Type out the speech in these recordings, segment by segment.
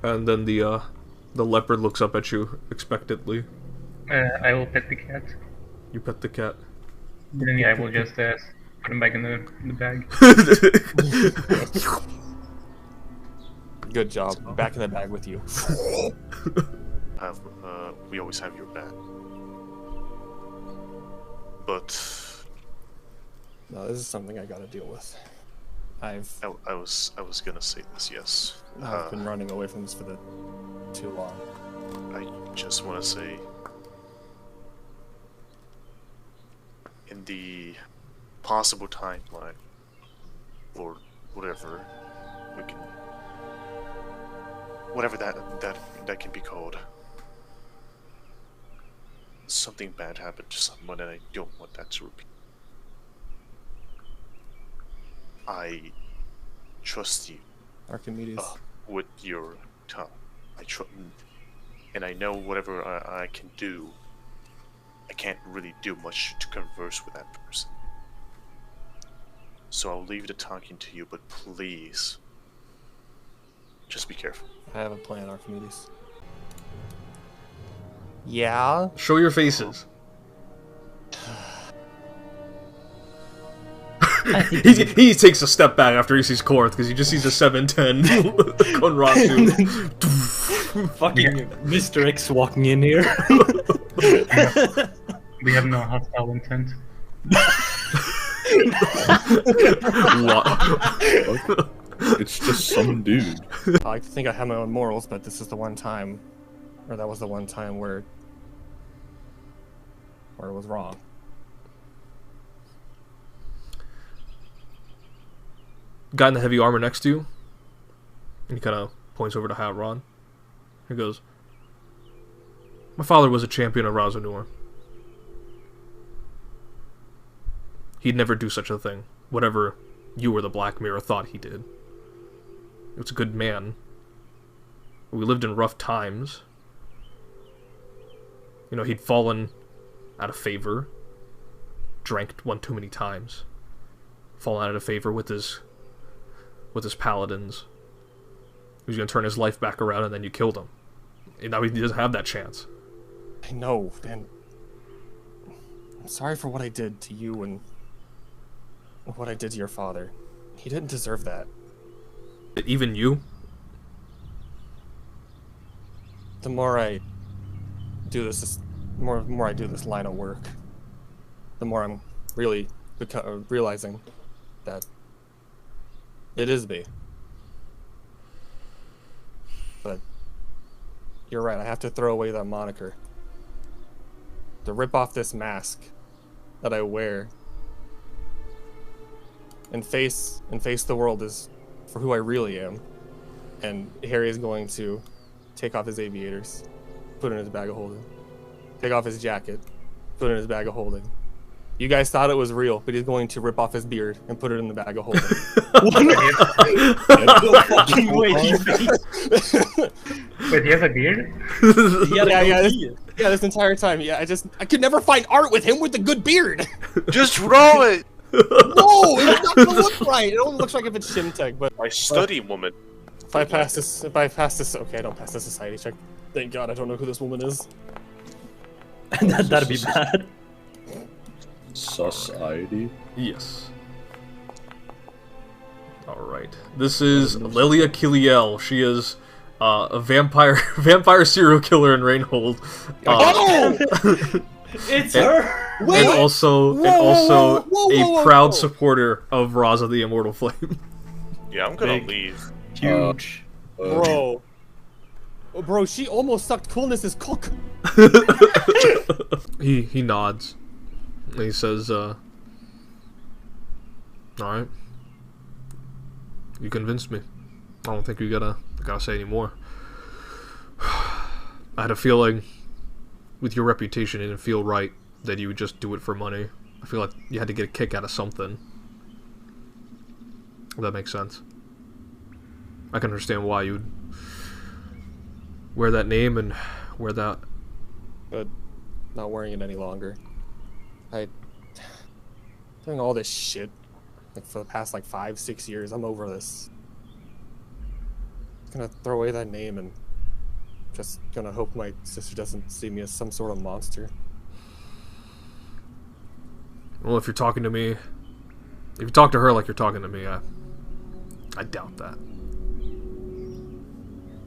And then the leopard looks up at you expectantly. I will pet the cat. You pet the cat. Then yeah, I will just put him back in the bag. Good job. Back in the bag with you. We always have your back. But No, this is something I gotta deal with. I was gonna say this, yes. I've been running away from this for too long. I just want to say, in the possible timeline, or whatever, we can, whatever that can be called. Something bad happened to someone, and I don't want that to repeat. I trust you. Archimedes. With your tongue. And I know whatever I can do, I can't really do much to converse with that person. So I'll leave the talking to you, but please, just be careful. I have a plan, Archimedes. Yeah? Show your faces. he takes a step back after he sees Corinth because he just sees a 7'10" Konratsu. Fucking Mr. X walking in here. We have no hostile intent. It's just some dude. I like to think I have my own morals, but this is the one time, or that was the one time where it was wrong. Guy in the heavy armor next to you, and he kind of points over to Hatron. He goes, "My father was a champion of Raza. He'd never do such a thing, whatever you or the Black Mirror thought he did. He was a good man. We lived in rough times. You know, he'd fallen out of favor, drank one too many times, fallen out of favor with his paladins. He was going to turn his life back around, and then you killed him. And now he doesn't have that chance." I know, and I'm sorry for what I did to you and what I did to your father. He didn't deserve that. Even you? The more I do this, more I do this line of work, the more I'm really realizing that it is me. But you're right, I have to throw away that moniker. To rip off this mask that I wear and face the world as for who I really am. And Harry is going to take off his aviators, put it in his bag of holding. Take off his jacket, put it in his bag of holding. You guys thought it was real, but he's going to rip off his beard and put it in the bag of holding. No fucking way, Wait, you have a beard? Yeah, this entire time. Yeah, I could never find art with him with a good beard. Just roll it! No, it's not gonna look right. It only looks like if it's Shimtech, but I study, woman. if I pass this, okay, I don't pass the society check. Thank God, I don't know who this woman is. That'd be bad. Society? Yes. Alright. This is Lelya Kiliel. She is a vampire serial killer in Rainhold. It's her! And also a proud supporter of Raza the Immortal Flame. Yeah, I'm gonna Big. leave. Huge. Bro. Oh, bro, she almost sucked Coolness's cook. He nods. And he says, alright. You convinced me. I don't think you gotta say any more. I had a feeling, with your reputation, it didn't feel right that you would just do it for money. I feel like you had to get a kick out of something. If that makes sense. I can understand why you'd wear that name and wear that. But not wearing it any longer. Doing all this shit like for the past 5-6 years. I'm over this. gonna throw away that name and just gonna hope my sister doesn't see me as some sort of monster. Well, if you're talking to me, if you talk to her like you're talking to me, I doubt that.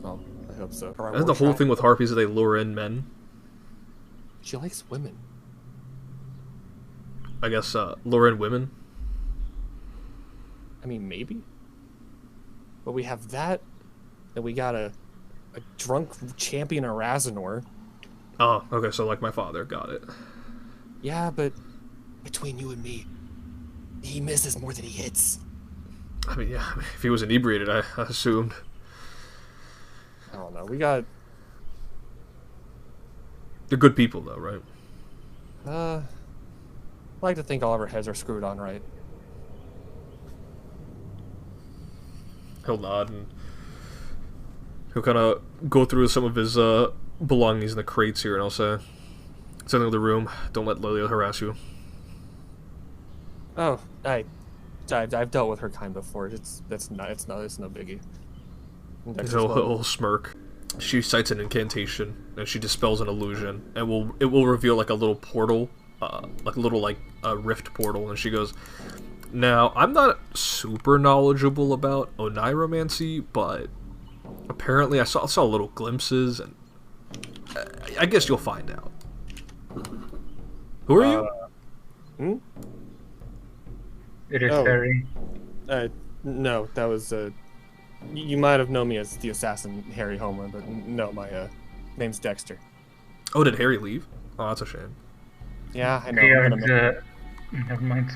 Well, I hope so. Isn't the whole thing with harpies that they lure in men? She likes women. I guess, lure in women? I mean, maybe. But we have that, and we got a drunk champion of Razanor. Oh, okay, so like my father, got it. Yeah, but between you and me, he misses more than he hits. I mean, yeah, if he was inebriated, I assumed. I don't know. We got... They're good people, though, right? I like to think all of our heads are screwed on right. He'll nod and he'll kind of go through some of his belongings in the crates here, and I'll say, "Something in the room. Don't let Lelya harass you." Oh, I've dealt with her kind before. It's no biggie. He'll smirk. She cites an incantation, and she dispels an illusion, and it will reveal like a little portal, like a little rift portal, and she goes, "Now, I'm not super knowledgeable about oniromancy, but apparently I saw little glimpses, and I guess you'll find out." Who are you? It is Harry. No, that was you might have known me as the assassin Harry Homer, but no, my name's Dexter. Oh, did Harry leave? Oh, that's a shame. Yeah, I know. Yeah, never mind.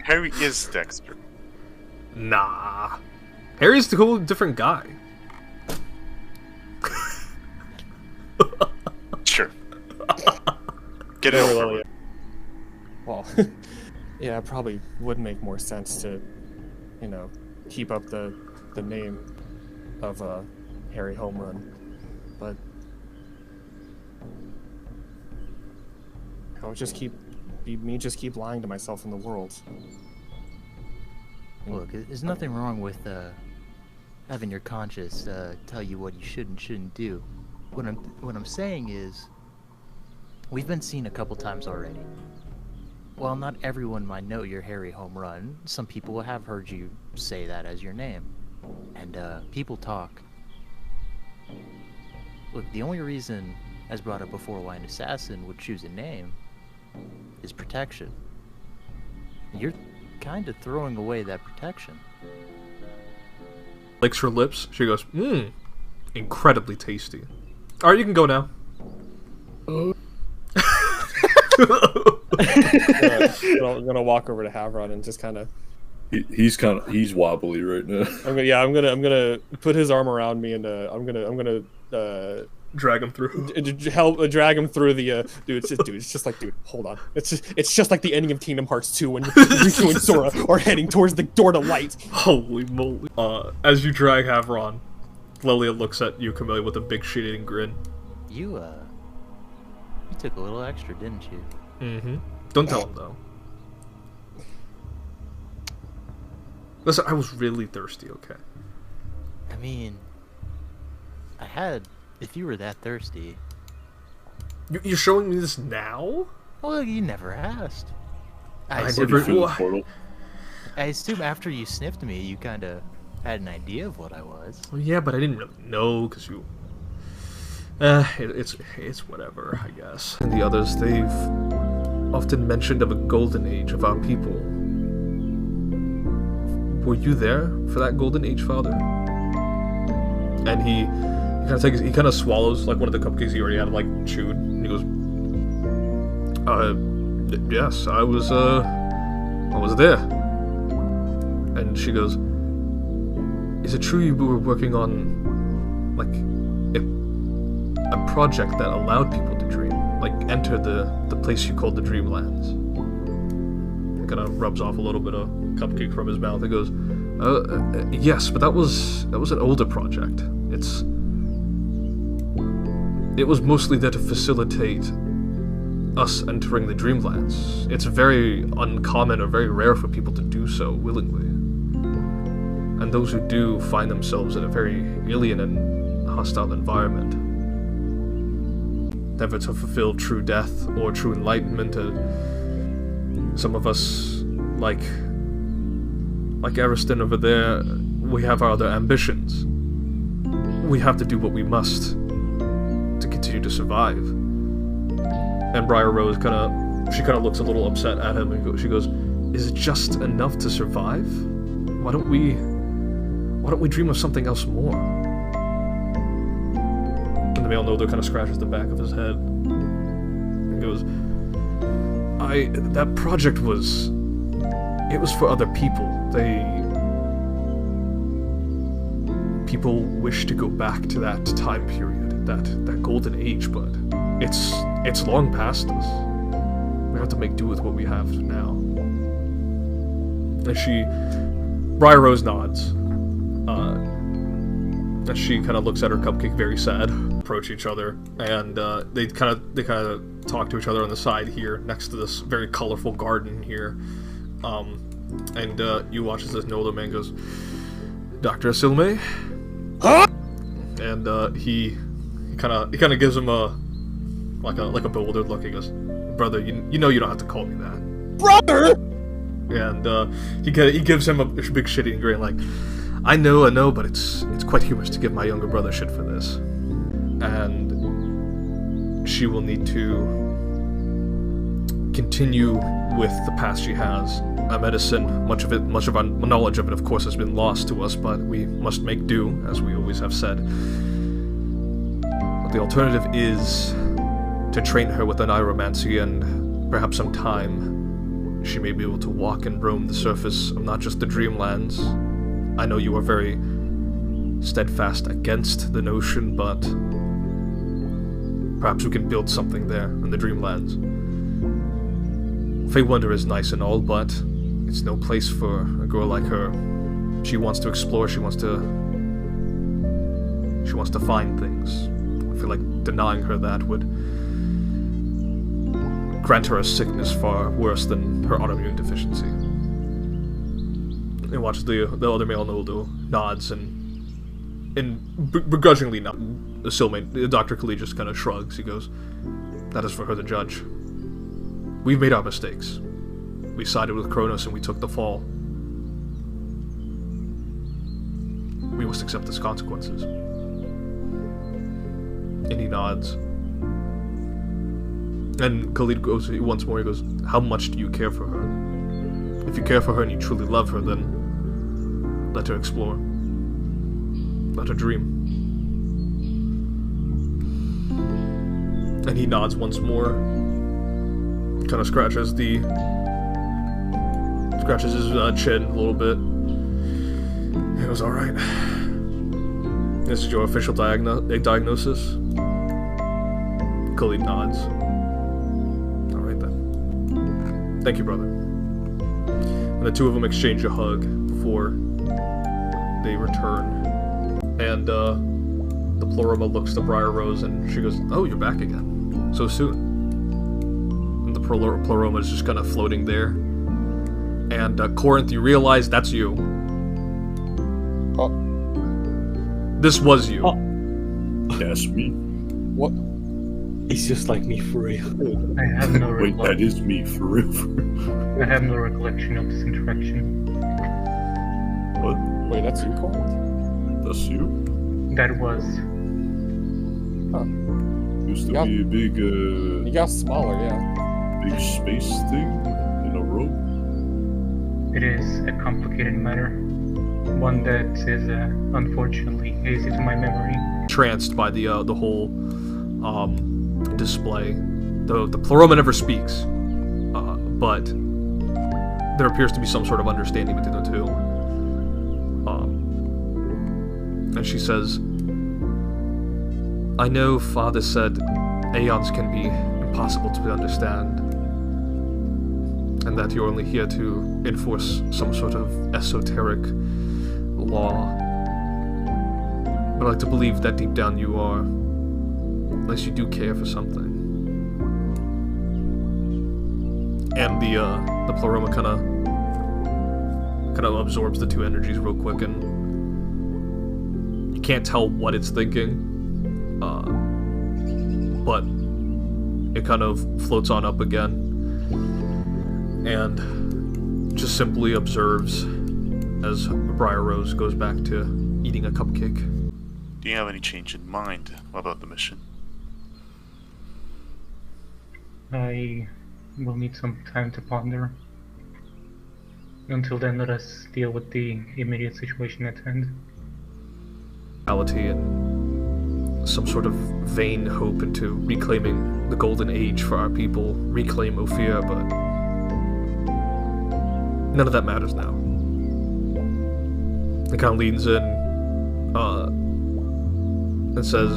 Harry is Dexter. Nah. Harry's the whole different guy. Sure. Get it over with. Well, yeah, it probably would make more sense to, keep up the name of Harry Home Run, but I'll just keep lying to myself in the world. Look, there's nothing wrong with having your conscience tell you what you should and shouldn't do. What I'm saying is, we've been seen a couple times already. While not everyone might know you're Harry Home Run, some people have heard you say that as your name. And people talk. Look, the only reason, as brought up before, why an assassin would choose a name is protection. You're kind of throwing away that protection. Licks her lips. She goes, incredibly tasty. Alright, you can go now. I'm gonna walk over to Havron and just kind of. He's wobbly right now. I'm gonna put his arm around me and I'm gonna drag him through. Drag him through the It's just like, dude, hold on. It's just like the ending of Kingdom Hearts 2 when Riku and Sora are heading towards the door to light. Holy moly! As you drag Havron, Lelya looks at you, Camellia, with a big shit-eating grin. You took a little extra, didn't you? Mm-hmm. Don't tell him, though. Listen, I was really thirsty, okay? I mean, if you were that thirsty... You're showing me this now? Well, you never asked. I assume after you sniffed me, you kind of had an idea of what I was. Well, yeah, but I didn't really know, because you... it's whatever, I guess. And the others, they've often mentioned of a golden age of our people. Were you there for that golden age, Father? And he kind of swallows like one of the cupcakes he already had like chewed, and he goes, yes, I was there." And she goes, "Is it true you were working on like a project that allowed people to dream, like enter the place you called the Dreamlands?" And kind of rubs off a little bit of cupcake from his mouth. He goes, "Yes, but that was an older project. It was mostly there to facilitate us entering the Dreamlands. It's very uncommon or very rare for people to do so willingly." those who do find themselves in a very alien and hostile environment, never to fulfill true death or true enlightenment. Some of us, like Ariston over there, we have our other ambitions. We have to do what we must to continue to survive. And Briar Rose kind of looks a little upset at him, and she goes, "Is it just enough to survive? Why don't we dream of something else more?" And the male Noldo kind of scratches the back of his head and goes, that project was for other people. People wish to go back to that time period, that golden age, but it's long past us. We have to make do with what we have now. And Briar Rose nods. And she kind of looks at her cupcake very sad, approach each other, and they kind of talk to each other on the side here, next to this very colorful garden here. And you watch as this Noldo man goes, "Dr. Silme?" Huh? And he kind of gives him a bewildered look. He goes, "Brother, you know you don't have to call me that." Brother! And he gives him a big shitty grin, like, I know, but it's quite humorous to give my younger brother shit for this. And she will need to continue with the past she has. Our medicine, much of our knowledge of it, of course, has been lost to us, but we must make do, as we always have said. But the alternative is to train her with an iromancy, and perhaps some time she may be able to walk and roam the surface of not just the Dreamlands. I know you are very steadfast against the notion, but perhaps we can build something there in the Dreamlands. Feywonder is nice and all, but it's no place for a girl like her. She wants to explore, she wants to find things. I feel like denying her that would grant her a sickness far worse than her autoimmune deficiency. And watches the other male Noldo nods and begrudgingly not. Dr. Kiliel just kind of shrugs. He goes, "That is for her to judge. We've made our mistakes. We sided with Kronos and we took the fall. We must accept its consequences." And he nods. And Khalid goes once more, he goes, "How much do you care for her? If you care for her and you truly love her, then let her explore. Let her dream." And he nods once more, kind of scratches his chin a little bit. He goes, "Alright. This is your official diagnosis?" Khalid nods. "Alright then. Thank you, brother." And the two of them exchange a hug before they return. And the pleroma looks to Briar Rose and she goes, "Oh, you're back again. So soon." And the pleroma is just kind of floating there. And Corinth, you realize that's you. Oh. This was you. Oh. That's me. What? He's just like me for real. I have no Wait, that is me for real. I have no recollection of this interaction. What? Wait, that's you, Corinth? That's you? That was. Huh. Used to Yeah. be a big, You got smaller, yeah. big space thing in a row. It is a complicated matter. One that is unfortunately hazy to my memory. Tranced by the whole display. The pleroma never speaks, but there appears to be some sort of understanding between the two. And she says, "I know Father said aeons can be impossible to understand, and that you're only here to enforce some sort of esoteric law. But I like to believe that deep down you are, unless you do care for something." And the pleroma kind of absorbs the two energies real quick and can't tell what it's thinking, but it kind of floats on up again and just simply observes as Briar Rose goes back to eating a cupcake. Do you have any change in mind about the mission? I will need some time to ponder. Until then, let us deal with the immediate situation at hand. And some sort of vain hope into reclaiming the golden age for our people, reclaim Ophir, but none of that matters now. It kind of leans in and says,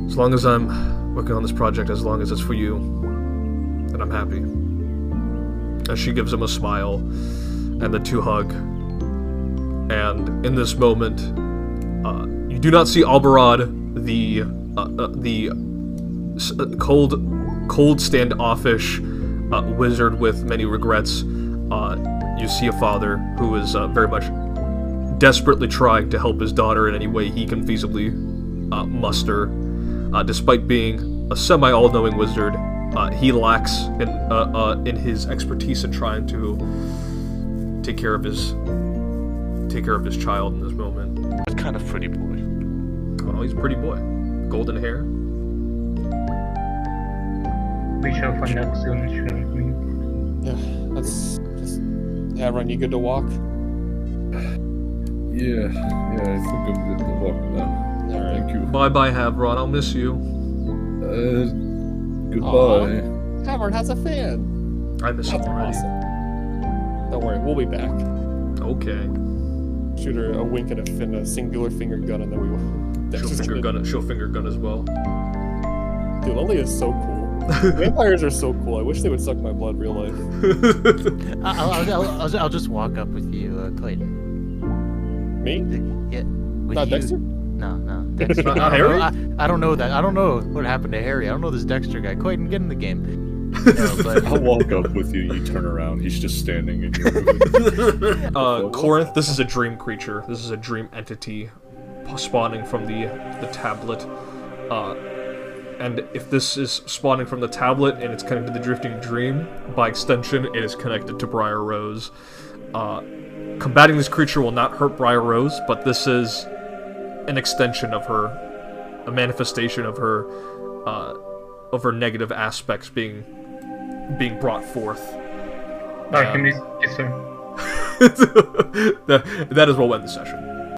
as long as I'm working on this project, as long as it's for you, then I'm happy. As she gives him a smile, and the two hug. And in this moment, you do not see Alberad, the cold standoffish wizard with many regrets. You see a father who is very much desperately trying to help his daughter in any way he can feasibly muster. Despite being a semi-all-knowing wizard, he lacks in his expertise in trying to take care of his child in this moment. What kind of pretty boy? Oh, he's a pretty boy. Golden hair. We shall find out soon, shall we? Yeah, let's just... Yeah, Ron, you good to walk? Yeah, I think I'm good to walk now. Alright. Thank you. Bye-bye, Havron. I'll miss you. Goodbye. Havard has a fan. I miss him That's already. awesome. Don't worry, we'll be back. Okay. Shoot her a wink and a singular finger gun, and then we will. She'll finger gun as well. Dude, Lelya is so cool. Vampires are so cool. I wish they would suck my blood real life. I'll just walk up with you, Clayton. Me? Yeah. With Not you. Dexter? No. Dexter. Not Harry? I don't know that. I don't know what happened to Harry. I don't know this Dexter guy. Clayton, get in the game. No, but I'll walk up with you. You turn around. He's just standing in your Corinth, this is a dream creature. This is a dream entity spawning from the tablet. And if this is spawning from the tablet and it's connected to the drifting dream, by extension, it is connected to Briar Rose. Combating this creature will not hurt Briar Rose, but this is an extension of her, a manifestation of her negative aspects being brought forth. Alchemist, yes sir. That is what will end the session.